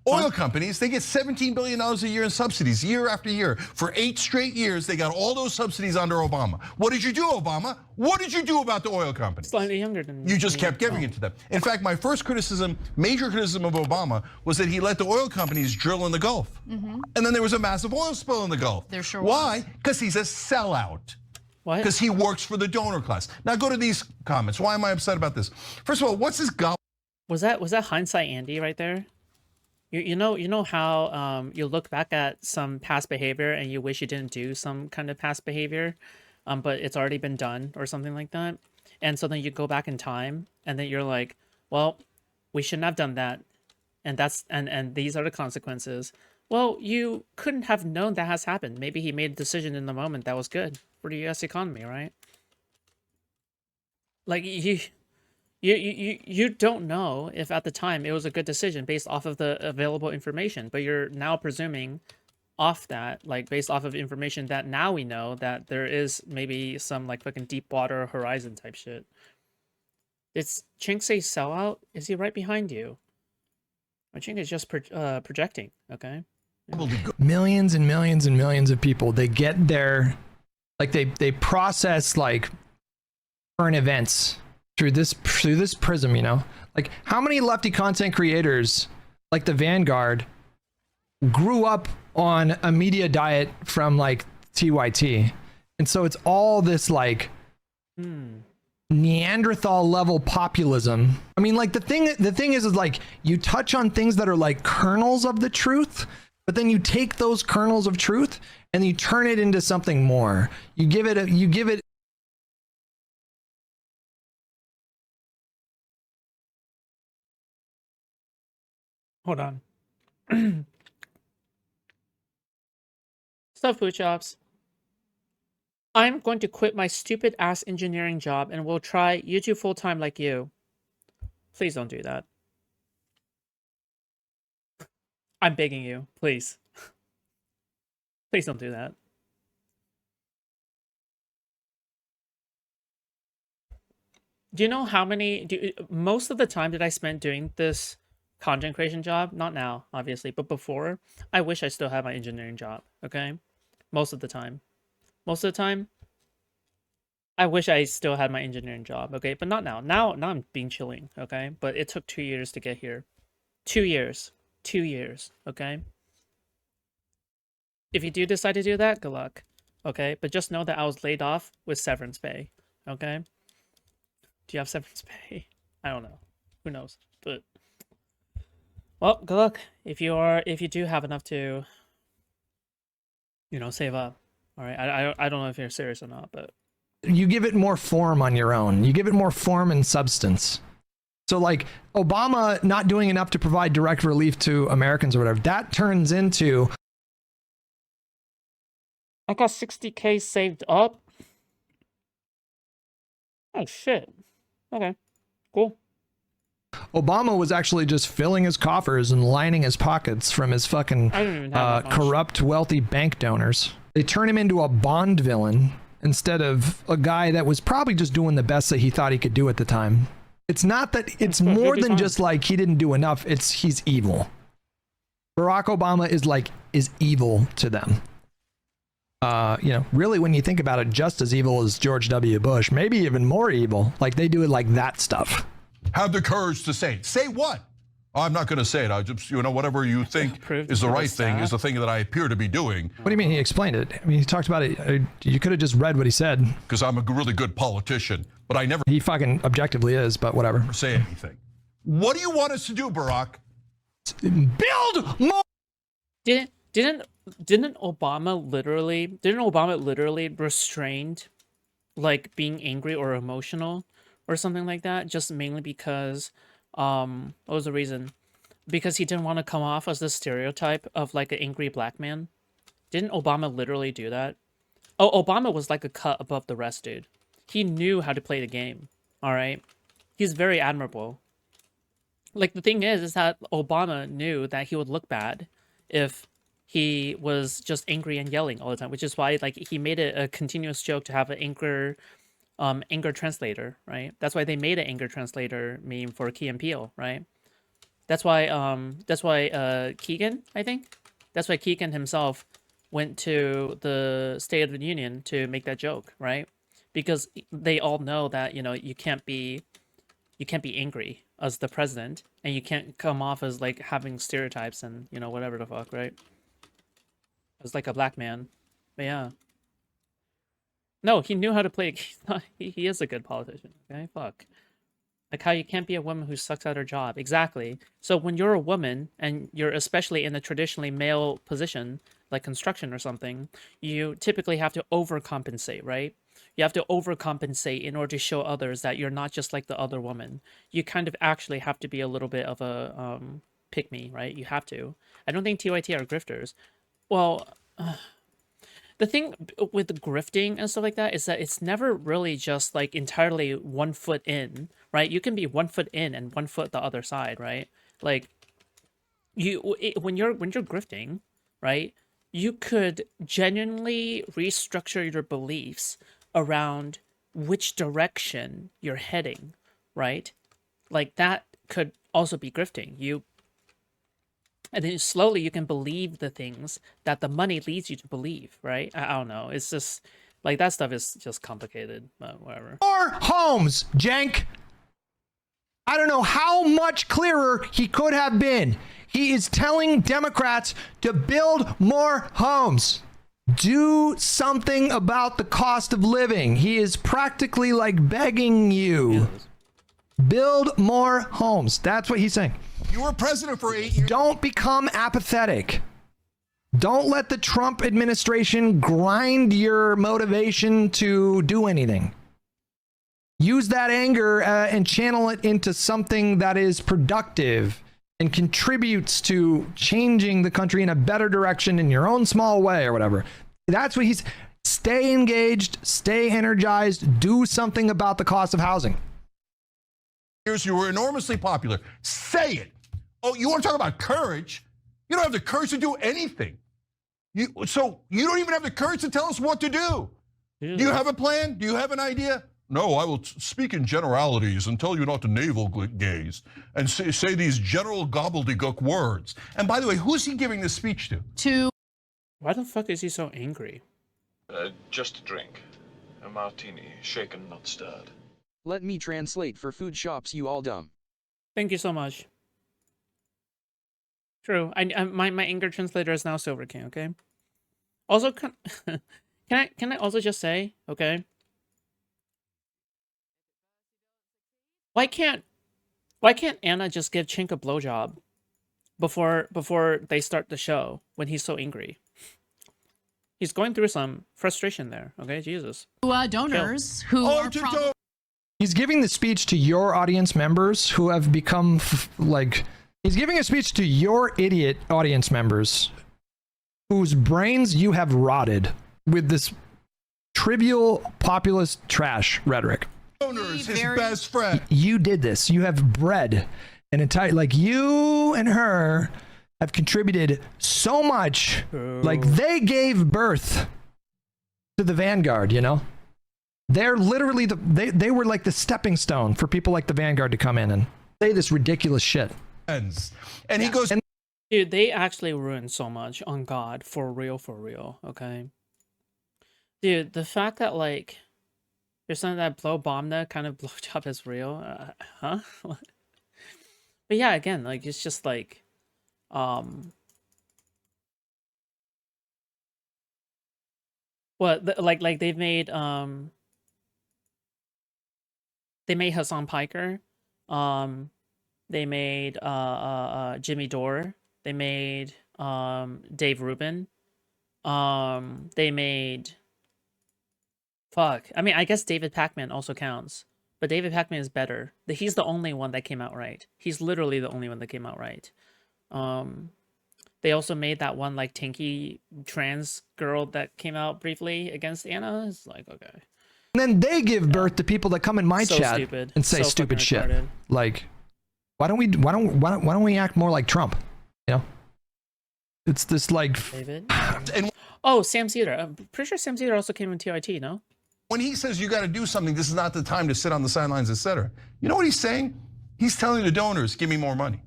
Oil companies, they get $17 billion a year in subsidies, year after year. For 8 straight years, they got all those subsidies under Obama. What did you do, Obama? What did you do about the oil companies? Slightly younger than you. Just kept giving it to them. In fact, my first criticism, major criticism of Obama, was that he let the oil companies drill in the Gulf. And then there was a massive oil spill in the Gulf. There sure Why? Because he's a sellout. What? Because he works for the donor class. Now go to these comments. Why am I upset about this? First of all, what's his goal? Was that hindsight Andy right there? You know how you look back at some past behavior and you wish you didn't do some kind of past behavior, but it's already been done or something like that, and so then you go back in time and then you're like, well, we shouldn't have done that, and that's and these are the consequences. Well, you couldn't have known that has happened. Maybe he made a decision in the moment that was good for the U.S. economy, right? Like you don't know if at the time it was a good decision based off of the available information, but you're now presuming off that, like based off of information that now we know that there is maybe some like fucking Deepwater Horizon type shit. It's Chink say sellout? Is he right behind you? I think it's just projecting, okay? Millions and millions and millions of people, they get their, like they process like current events through this prism, you know? Like how many lefty content creators like the Vanguard grew up on a media diet from like TYT? And so it's all this like Neanderthal level populism. I mean, like the thing is like you touch on things that are like kernels of the truth, but then you take those kernels of truth and you turn it into something more. You give it Hold on. Stuff Foodshops. I'm going to quit my stupid ass engineering job and will try YouTube full time like you. Please don't do that. I'm begging you, please. Please don't do that. Do you know how many, most of the time that I spent doing this content creation job, not now, obviously, but before, I wish I still had my engineering job, okay? Most of the time. Most of the time, I wish I still had my engineering job, okay? But not now. Now I'm being chilling, okay? But it took 2 years to get here. 2 years. 2 years, okay? If you do decide to do that, good luck, okay? But just know that I was laid off with severance pay, okay? Do you have severance pay? I don't know. Who knows? But well, good luck if you do have enough to, you know, save up. All right, I don't know if you're serious or not, but you give it more form on your own. You give it more form and substance. So like Obama not doing enough to provide direct relief to Americans or whatever, that turns into I got 60K saved up. Oh shit. Okay. Cool. Obama was actually just filling his coffers and lining his pockets from his fucking corrupt, wealthy bank donors. They turn him into a Bond villain instead of a guy that was probably just doing the best that he thought he could do at the time. It's not that, it's more than just like he didn't do enough. It's he's evil. Barack Obama is evil to them. You know, really, when you think about it, just as evil as George W. Bush, maybe even more evil. Like they do it like that stuff. Have the courage to say it. Say what? Oh, I'm not going to say it. I just, you know, whatever you think is the right thing is the thing that I appear to be doing. What do you mean he explained it? I mean, he talked about it. You could have just read what he said. Because I'm a really good politician, but I never. He fucking objectively is, but whatever. Say anything. What do you want us to do, Barack? Build more. Didn't Obama literally restrained like being angry or emotional or something like that, just mainly because what was the reason? Because he didn't want to come off as the stereotype of like an angry black man. Didn't Obama literally do that? Oh, Obama was like a cut above the rest, dude. He knew how to play the game. All right, he's very admirable. Like the thing is that Obama knew that he would look bad if he was just angry and yelling all the time, which is why like he made it a continuous joke to have an anger translator, right? That's why they made an anger translator meme for Key and Peele, right? That's why Keegan, I think, that's why Keegan himself went to the State of the Union to make that joke, right? Because they all know that, you know, you can't be angry as the president, and you can't come off as like having stereotypes and, you know, whatever the fuck, right? As like a black man. But yeah. No, he knew how to play. He is a good politician. Okay, fuck. Like how you can't be a woman who sucks at her job. Exactly. So when you're a woman and you're especially in a traditionally male position, like construction or something, you typically have to overcompensate, right? You have to overcompensate in order to show others that you're not just like the other woman. You kind of actually have to be a little bit of a pick me, right? You have to. I don't think TYT are grifters. Well, the thing with the grifting and stuff like that is that it's never really just like entirely 1 foot in, right? You can be 1 foot in and 1 foot the other side, right? Like when you're grifting, right? You could genuinely restructure your beliefs around which direction you're heading, right? Like that could also be grifting. And then slowly you can believe the things that the money leads you to believe, right? I don't know. It's just like that stuff is just complicated, but whatever. More homes, Jank. I don't know how much clearer he could have been. He is telling Democrats to build more homes. Do something about the cost of living. He is practically like begging you. Build more homes. That's what he's saying. You were president for 8 years. Don't become apathetic. Don't let the Trump administration grind your motivation to do anything. Use that anger and channel it into something that is productive and contributes to changing the country in a better direction in your own small way or whatever. That's what he's... Stay engaged, stay energized, do something about the cost of housing. You were enormously popular. Say it. Oh, you want to talk about courage? You don't have the courage to do anything. So you don't even have the courage to tell us what to do. Do you have a plan? Do you have an idea? No, I will speak in generalities and tell you not to navel gaze and say these general gobbledygook words. And by the way, who's he giving this speech to? Why the fuck is he so angry? Just a drink. A martini, shaken, not stirred. Let me translate for Foodshops, you all dumb. Thank you so much. True. My anger translator is now Silver King. Okay. Also, can I also just say, okay? Why can't Anna just give Chink a blowjob before they start the show when he's so angry? He's going through some frustration there. Okay, Jesus. Donors who are He's giving the speech to your audience members who have become like... He's giving a speech to your idiot audience members whose brains you have rotted with this trivial populist trash rhetoric. Donors, his best friend. You did this. You have bred an entire... Like, you and her have contributed so much. Like, they gave birth to the Vanguard, you know? They're literally they were like the stepping stone for people like the Vanguard to come in and say this ridiculous shit. And he goes, dude, they actually ruined so much on God, for real, okay? Dude, the fact that like there's something that blow bomb that kind of blowjob is real, huh? But yeah, again, like it's just like, what like they've made they made Hassan Piker, they made Jimmy Dore, they made Dave Rubin, they made I mean, I guess David Pacman also counts, but David Pacman is better. He's the only one that came out right. He's literally the only one that came out right. They also made that one like tinky trans girl that came out briefly against Anna. It's like, okay. And then they give birth to people that come in my chat stupid. and say So stupid shit. retarded. Like, why don't we act more like Trump? You know, it's this like. David. and Oh, Sam Cedar. I'm pretty sure Sam Cedar also came in TIT. No. when he says you got to do something, this is not the time to sit on the sidelines, etc. You know what he's saying? He's telling the donors, give me more money.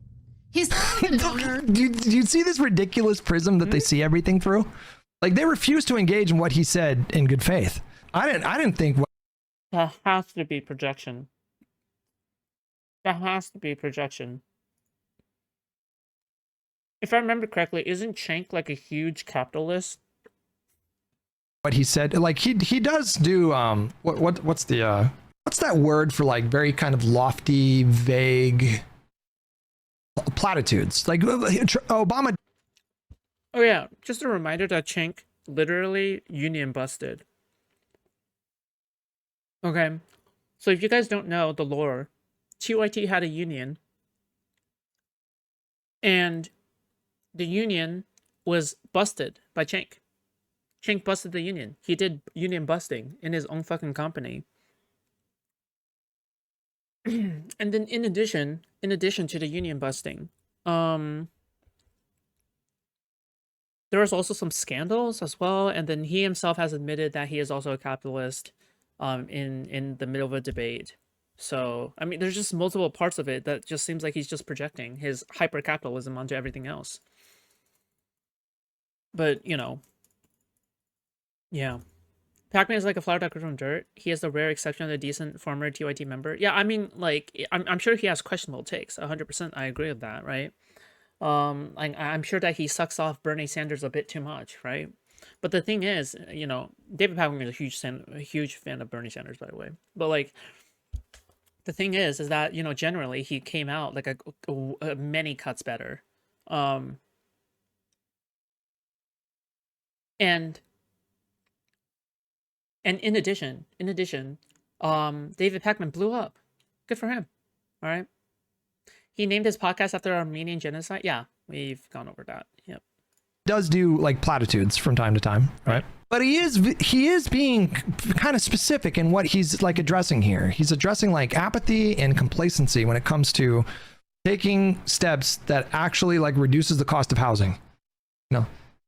He's telling the donor. Do you see this ridiculous prism that they see everything through? Like, they refuse to engage in what he said in good faith. I didn't think. That has to be projection. That has to be projection. If I remember correctly, isn't Cenk like a huge capitalist? What he said, like he does do what's that word for like very kind of lofty, vague platitudes? Like Obama. Oh yeah, just a reminder that Cenk literally union busted. Okay, so if you guys don't know the lore, TYT had a union, and the union was busted by Cenk. Cenk busted the union. He did union busting in his own fucking company. And then in addition to the union busting, there was also some scandals as well, and then he himself has admitted that he is also a capitalist in the middle of a debate. So, I mean, there's just multiple parts of it that just seems like he's just projecting his hyper-capitalism onto everything else. But, you know, yeah. Pac-Man is like a flower that grew from dirt. He is the rare exception of a decent former TYT member. Yeah, I mean, like, I'm sure he has questionable takes. 100%, I agree with that, right? I'm sure that he sucks off Bernie Sanders a bit too much, right? But the thing is, you know, David Pac-Man is a huge fan of Bernie Sanders, by the way. But, like, the thing is that, you know, generally he came out like a many cuts better. And in addition, David Pac-Man blew up. Good for him. All right. He named his podcast after Armenian genocide. Yeah, we've gone over that. Yep. Does do like platitudes from time to time, right? But he is being kind of specific in what he's like addressing here. He's addressing like apathy and complacency when it comes to taking steps that actually like reduces the cost of housing. You know,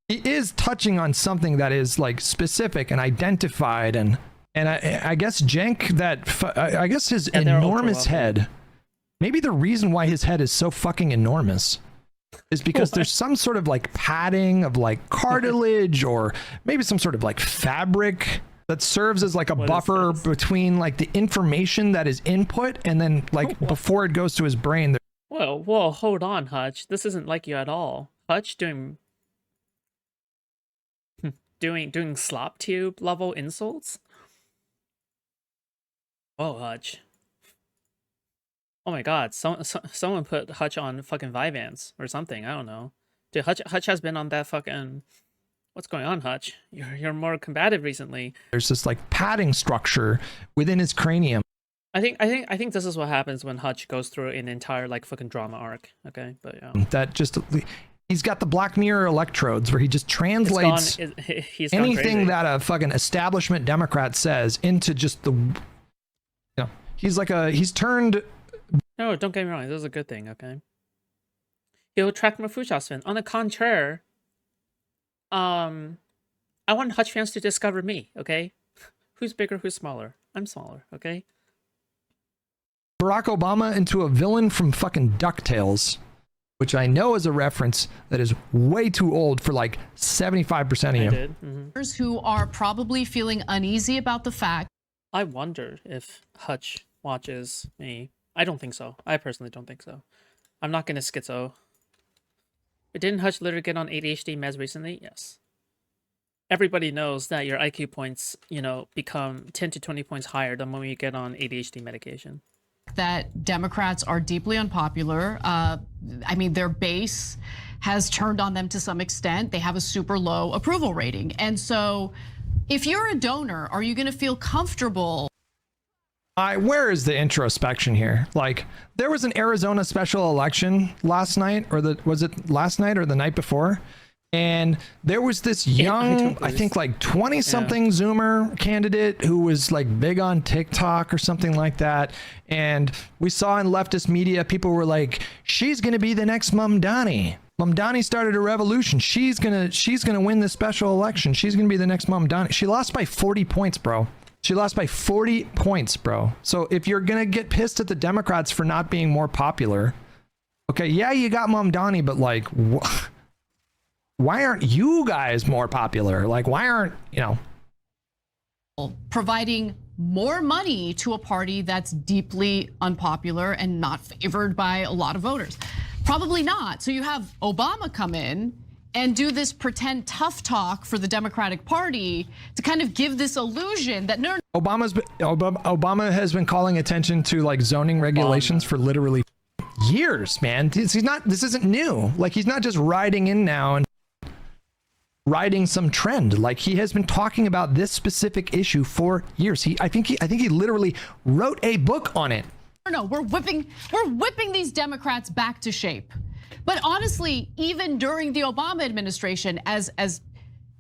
he is touching on something that is like specific and identified, and I guess I guess his enormous head. Maybe the reason why his head is so fucking enormous is because there's some sort of like padding of like cartilage or maybe some sort of like fabric that serves as like a buffer between like the information that is input and then like before it goes to his brain. Whoa, hold on, Hutch. This isn't like you at all. Hutch doing slop tube level insults? Oh, Hutch. Oh my god, someone put Hutch on fucking Vyvanse or something, I don't know. Dude, Hutch has been on that fucking... What's going on, Hutch? You're more combative recently. There's this like padding structure within his cranium. I think this is what happens when Hutch goes through an entire like fucking drama arc, okay? But yeah. That just... He's got the Black Mirror electrodes where he just translates anything that a fucking establishment Democrat says into just the... You know, he's turned... No, don't get me wrong. This is a good thing, okay? He'll attract more Foodshops fans. On the contrary, I want Hutch fans to discover me, okay? Who's bigger, who's smaller? I'm smaller, okay? Barack Obama into a villain from fucking DuckTales, which I know is a reference that is way too old for like 75% of you. I did. Mm-hmm. Who are probably feeling uneasy about the fact. I wonder if Hutch watches me. I don't think so. I personally don't think so. I'm not gonna schizo. But didn't Hutch literally get on ADHD meds recently? Yes. Everybody knows that your IQ points, you know, become 10 to 20 points higher the moment you get on ADHD medication. That Democrats are deeply unpopular. I mean, their base has turned on them to some extent. They have a super low approval rating. And so if you're a donor, are you gonna feel comfortable? Where is the introspection here? Like, there was an Arizona special election last night, or was it last night or the night before? And there was this young, I think like 20-something Zoomer candidate who was like big on TikTok or something like that. And we saw in leftist media, people were like, she's going to be the next Mamdani. Mamdani started a revolution. She's gonna win this special election. She's going to be the next Mamdani. She lost by 40 points, bro. She lost by 40 points, bro. So if you're going to get pissed at the Democrats for not being more popular, Okay, yeah, you got Mamdani, but like, why aren't you guys more popular? Like, why aren't, you know, providing more money to a party that's deeply unpopular and not favored by a lot of voters? Probably not. So you have Obama come in and do this pretend tough talk for the Democratic Party to kind of give this illusion that Obama has been calling attention to like zoning regulations for literally years, man. This isn't new. Like, he's not just riding in now and riding some trend. Like, he has been talking about this specific issue for years. I think he literally wrote a book on it. No, we're whipping these Democrats back to shape. But honestly, even during the Obama administration, as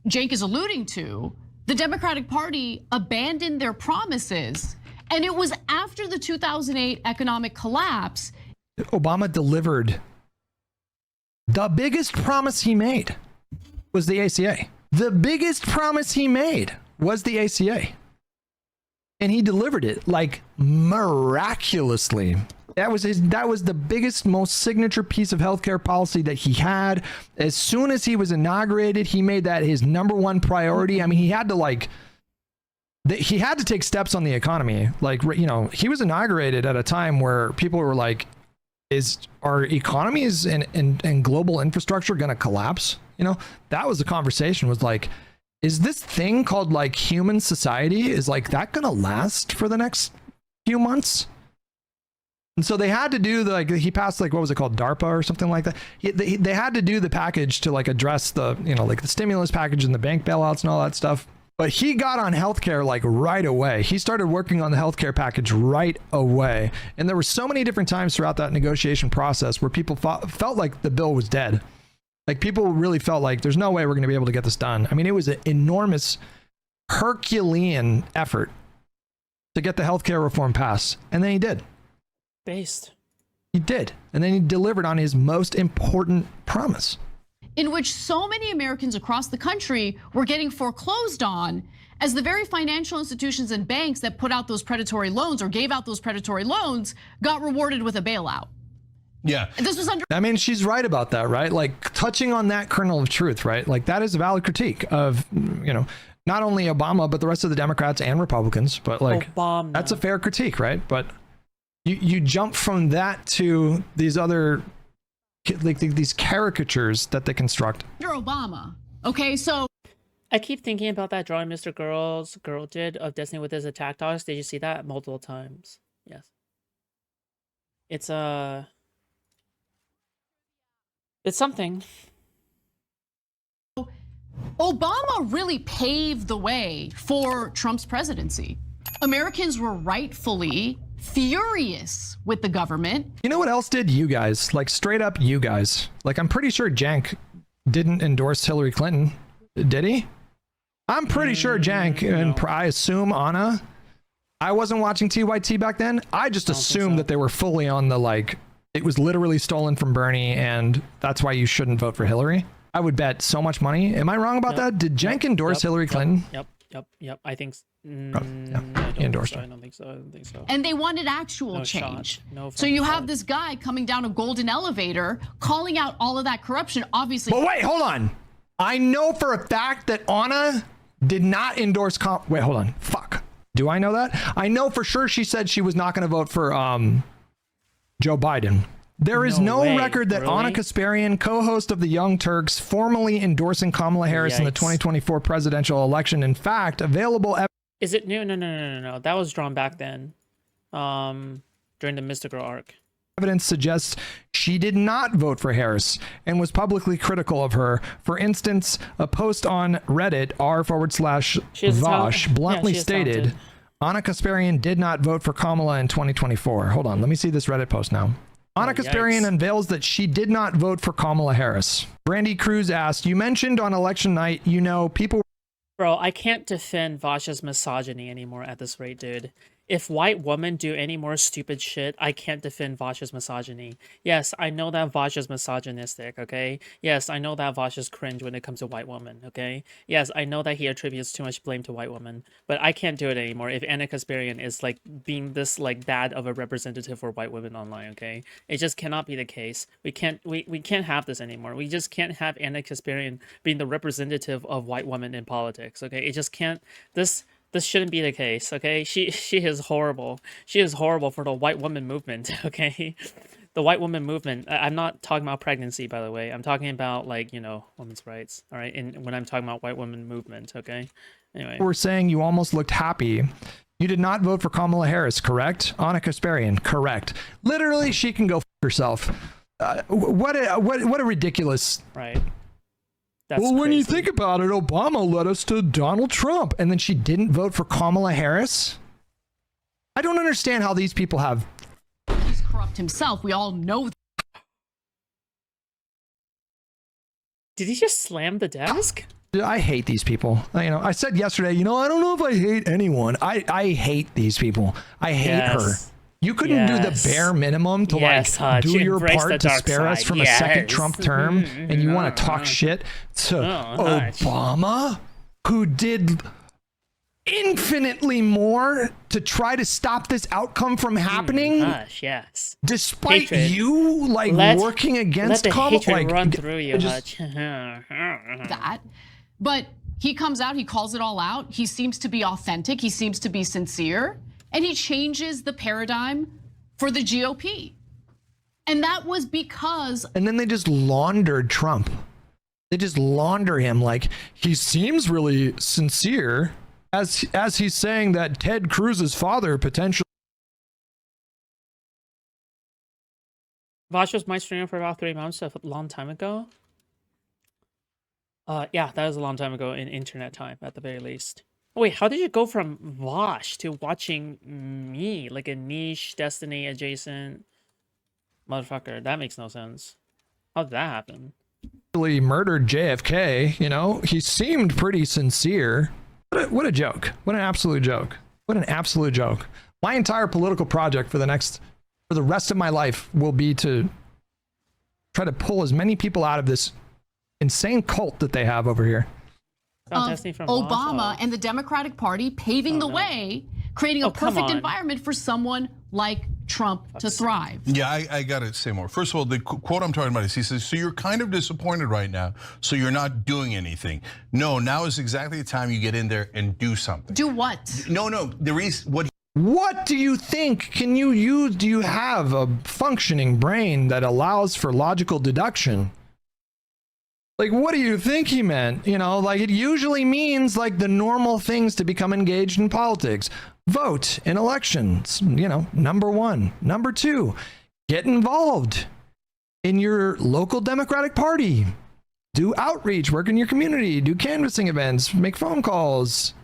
Jake is alluding to, the Democratic Party abandoned their promises. And it was after the 2008 economic collapse. Obama delivered. The biggest promise he made was the ACA. The biggest promise he made was the ACA. And he delivered it like miraculously. That was the biggest, most signature piece of healthcare policy that he had. As soon as he was inaugurated, he made that his number one priority. I mean, he had to take steps on the economy. Like, you know, he was inaugurated at a time where people were like, is our economies and global infrastructure going to collapse? You know, that was the conversation, was like, is this thing called like human society, is like that going to last for the next few months? And so they had to do he passed like, what was it called? DARPA or something like that. They had to do the package to like address the, you know, like the stimulus package and the bank bailouts and all that stuff. But he got on healthcare like right away. He started working on the healthcare package right away. And there were so many different times throughout that negotiation process where people felt like the bill was dead. Like, people really felt like there's no way we're going to be able to get this done. I mean, it was an enormous Herculean effort to get the healthcare reform passed. And then he did. He did. And then he delivered on his most important promise, In which so many Americans across the country were getting foreclosed on, as the very financial institutions and banks that put out those predatory loans or gave out those predatory loans got rewarded with a bailout. Yeah. This was under. I mean, she's right about that, right? Like, touching on that kernel of truth, right? Like, that is a valid critique of, you know, not only Obama, but the rest of the Democrats and Republicans. But like, Obama. That's a fair critique, right? But you jump from that to these other, like, these caricatures that they construct. Under Obama. Okay, so. I keep thinking about that drawing Mr. Girl did of Destiny with his attack dogs. Did you see that multiple times? Yes. It's something. Obama really paved the way for Trump's presidency. Americans were rightfully furious with the government. You know what else did? You guys, like, straight up you guys. Like, I'm pretty sure Jank didn't endorse Hillary Clinton, did he? I'm pretty sure Jank, and I assume Anna. I wasn't watching TYT back then. I just assumed that they were fully on the, like, it was literally stolen from Bernie and that's why you shouldn't vote for Hillary. I would bet so much money. Am I wrong about that? Did Jank endorse Hillary Clinton? Yep. I think. He endorsed her. I don't think so. And they wanted actual change. So you have this guy coming down a golden elevator, calling out all of that corruption. Obviously. But wait, hold on. I know for a fact that Anna did not endorse. Wait, hold on. Fuck. Do I know that? I know for sure she said she was not going to vote for Joe Biden. There is no record that Anna Kasparian, co-host of the Young Turks, formally endorsing Kamala Harris in the 2024 presidential election. In fact, available. Is it new? No. That was drawn back then, during the Mystical arc. Evidence suggests she did not vote for Harris and was publicly critical of her. For instance, a post on Reddit r/Vosh bluntly stated, Anna Kasparian did not vote for Kamala in 2024. Hold on, let me see this Reddit post now. Anna Kasparian unveils that she did not vote for Kamala Harris. Brandy Cruz asked, you mentioned on election night, you know, people. Bro, I can't defend Vosh's misogyny anymore at this rate, dude. if white women do any more stupid shit, I can't defend Vash's misogyny. Yes, I know that Vash is misogynistic, okay? Yes, I know that Vash is cringe when it comes to white women, okay? Yes, I know that he attributes too much blame to white women, but I can't do it anymore if Anna Kasparian is like being this like bad of a representative for white women online, okay? It just cannot be the case. We can't have this anymore. We just can't have Anna Kasparian being the representative of white women in politics, okay? It just can't. This shouldn't be the case, okay? She is horrible. She is horrible for the white woman movement, okay? The white woman movement. I'm not talking about pregnancy, by the way. I'm talking about, like, you know, women's rights, all right? And when I'm talking about white woman movement, okay? Anyway. We're saying you almost looked happy. You did not vote for Kamala Harris, correct? Anna Kasparian, correct. Literally, she can go f herself. What a ridiculous... Right. That's well, when crazy. you think about it, Obama led us to Donald Trump, and then she didn't vote for Kamala Harris? I don't understand how these people have... He's corrupt himself. We all know that. Did he just slam the desk? I hate these people. I said yesterday, I don't know if I hate anyone. I hate these people. I hate her. You couldn't do the bare minimum to Hutch, do your embrace part the to dark spare us side. from a second Trump term, and you want to talk shit to Hutch. Obama, who did infinitely more to try to stop this outcome from happening, Hush, yes. despite Hatred. you working against let the Kamala. hatred run through you, Hutch. that. But he comes out, he calls it all out. He seems to be authentic. He seems to be sincere. And he changes the paradigm for the GOP. And that was because... And then they just laundered Trump. They just launder him like he seems really sincere as he's saying that Ted Cruz's father potentially... Vash was my streamer for about 3 months, a long time ago. Yeah, that was a long time ago in internet time, at the very least. Wait, how did you go from Vash to watching me, like a niche Destiny adjacent motherfucker? That makes no sense. How did that happen? Murdered JFK, he seemed pretty sincere. What a joke. What an absolute joke. What an absolute joke. My entire political project for the rest of my life will be to try to pull as many people out of this insane cult that they have over here. Of Obama and the Democratic Party paving the way, creating a perfect environment for someone like Trump to thrive. Yeah, I got to say more. First of all, the quote I'm talking about is he says, so you're kind of disappointed right now, so you're not doing anything. No, now is exactly the time you get in there and do something. Do what? No, the reason, what do you think can you use? Do you have a functioning brain that allows for logical deduction? Like, what do you think he meant? It usually means like the normal things to become engaged in politics. Vote in elections, number one. Number two, get involved in your local Democratic Party. Do outreach, work in your community, do canvassing events, make phone calls.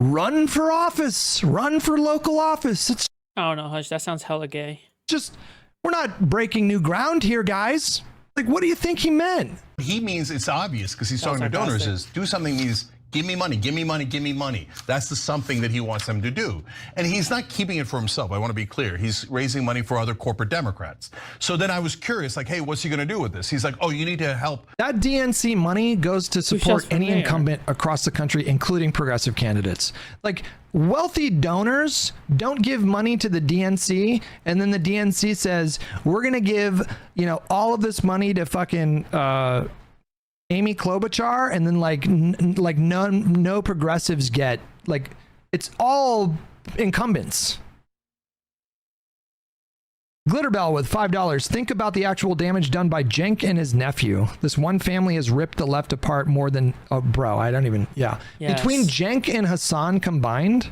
Run for office, run for local office. It's I don't know, Hutch, that sounds hella gay. just, we're not breaking new ground here, guys. Like, what do you think he meant? he means it's obvious because he's talking to donors is do something means give me money, give me money, give me money. That's the something that he wants them to do. And he's not keeping it for himself. I want to be clear. He's raising money for other corporate Democrats. So then I was curious, like, hey, what's he going to do with this? He's like, oh, you need to help. That DNC money goes to support any incumbent across the country, including progressive candidates. Like, wealthy donors don't give money to the DNC, and then the DNC says, we're going to give, all of this money to fucking Amy Klobuchar, and then no progressives get, it's all incumbents. Glitterbell with $5. Think about the actual damage done by Cenk and his nephew. This one family has ripped the left apart more than, Yes. Between Cenk and Hassan combined,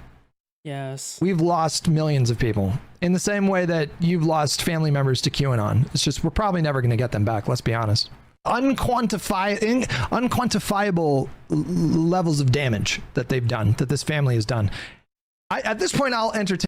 yes, we've lost millions of people. In the same way that you've lost family members to QAnon. It's just, we're probably never going to get them back, let's be honest. Unquantifiable levels of damage that they've done, that this family has done. At this point, I'll entertain